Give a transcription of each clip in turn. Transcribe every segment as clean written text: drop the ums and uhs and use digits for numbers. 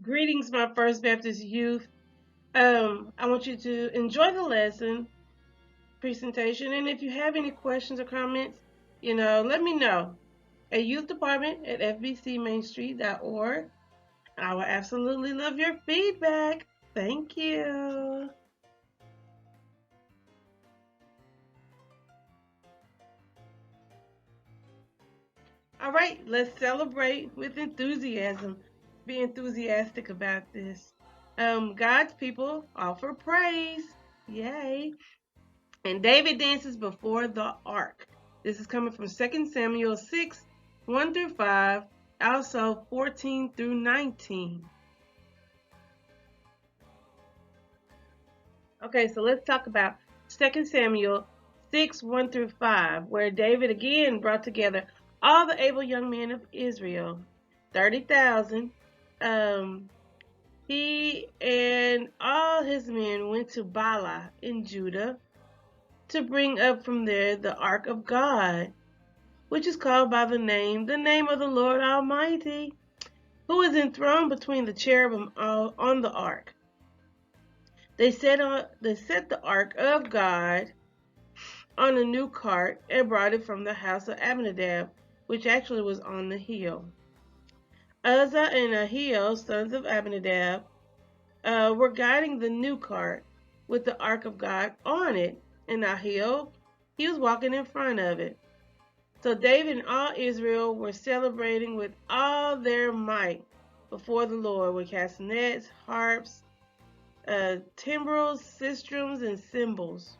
Greetings, my First Baptist youth. I want you to enjoy the lesson presentation, and if you have any questions or comments, let me know at youth department at fbcmainstreet.org. I will absolutely love your feedback. Thank you. All right, let's celebrate with enthusiasm. Be enthusiastic about this. God's people offer praise. Yay. And David dances before the ark. This is coming from 2 Samuel 6, 1 through 5, also 14 through 19. Okay, so let's talk about 2 Samuel 6, 1 through 5, where David again brought together all the able young men of Israel, 30,000. He and all his men went to Bala in Judah to bring up from there the ark of God, which is called by the name of the Lord Almighty, who is enthroned between the cherubim on the ark. They set the ark of God on a new cart and brought it from the house of Abinadab, which actually was on the hill. Uzzah and Ahio, sons of Abinadab, were guiding the new cart with the ark of God on it, and Ahio, he was walking in front of it. So David and all Israel were celebrating with all their might before the Lord with castanets, harps, timbrels, sistrums, and cymbals.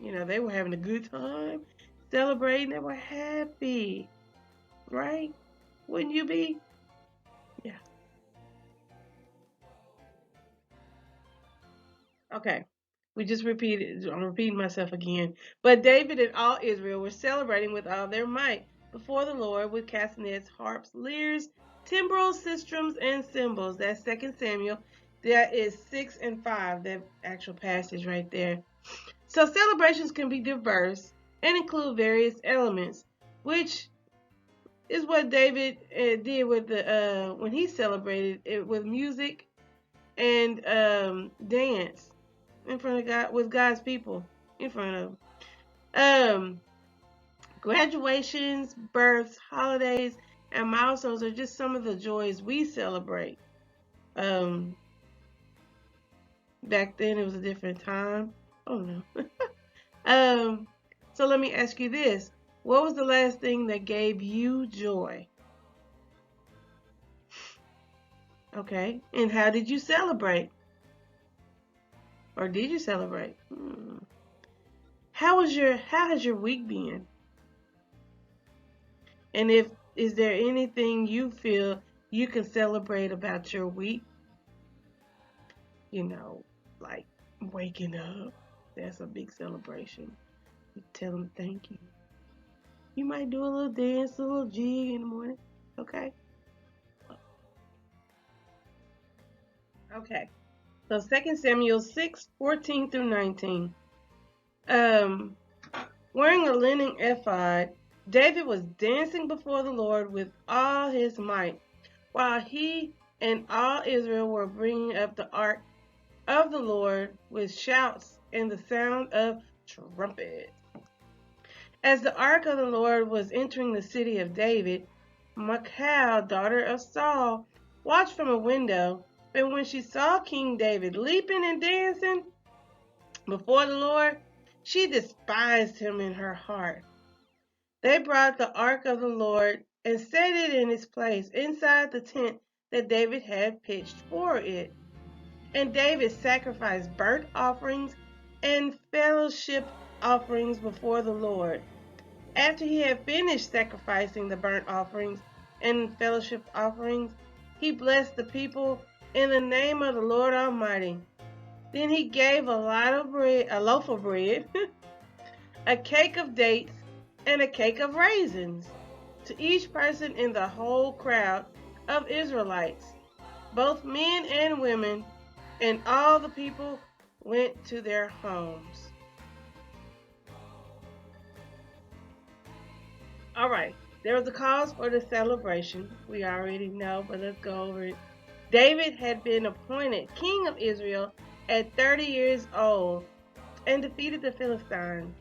They were having a good time, celebrating. They were happy, right? Wouldn't you be? Yeah. Okay. We just repeated. I'm repeating myself again. But David and all Israel were celebrating with all their might before the Lord with castanets, harps, lyres, timbrels, sistrums, and cymbals. That's 2 Samuel. That is 6 and 5, that actual passage right there. So celebrations can be diverse and include various elements, which is what David did with the when he celebrated it with music and dance in front of God, with God's people in front of them. Graduations, births, holidays, and milestones are just some of the joys we celebrate. Back then it was a different time. Oh no. So let me ask you this. What was the last thing that gave you joy? Okay. And how did you celebrate? Or did you celebrate? How has your week been? And is there anything you feel you can celebrate about your week? Like waking up. That's a big celebration. You tell them thank you. You might do a little dance, a little jig in the morning. Okay? Okay. So 2 Samuel 6, 14 through 19. Wearing a linen ephod, David was dancing before the Lord with all his might, while he and all Israel were bringing up the ark of the Lord with shouts and the sound of trumpets. As the ark of the Lord was entering the city of David, Michal, daughter of Saul, watched from a window, and when she saw King David leaping and dancing before the Lord, she despised him in her heart. They brought the ark of the Lord and set it in its place inside the tent that David had pitched for it. And David sacrificed burnt offerings and fellowship offerings before the Lord. After he had finished sacrificing the burnt offerings and fellowship offerings, he blessed the people in the name of the Lord Almighty. Then he gave a loaf of bread, a cake of dates, and a cake of raisins to each person in the whole crowd of Israelites, both men and women, and all the people went to their homes. All right, there was a cause for the celebration. We already know, but let's go over it David had been appointed king of Israel at 30 years old and defeated the Philistines.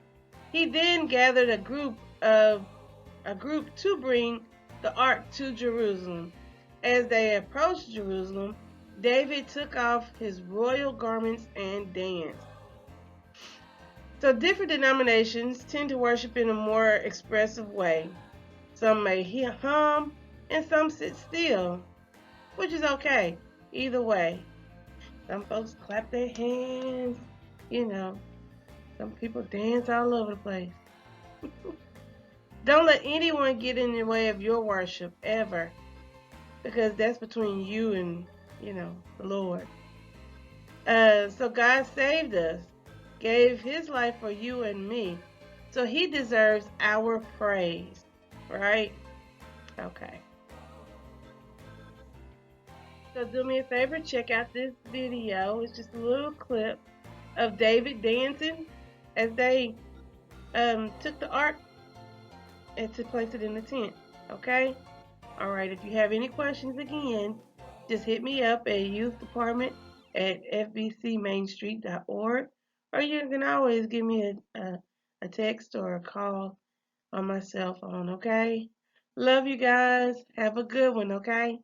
He then gathered a group to bring the ark to Jerusalem. As they approached Jerusalem, David took off his royal garments and danced. So different denominations tend to worship in a more expressive way. Some may hum and some sit still, which is okay. Either way. Some folks clap their hands, you know. Some people dance all over the place. Don't let anyone get in the way of your worship ever, because that's between you and, the Lord. So God saved us, gave his life for you and me. So he deserves our praise, right? Okay. So do me a favor, check out this video. It's just a little clip of David dancing as they took the ark and to place it in the tent. Okay? Alright, if you have any questions again, just hit me up at youth department at fbcmainstreet.org, or you can always give me a text or a call on my cell phone, okay? Love you guys. Have a good one, okay?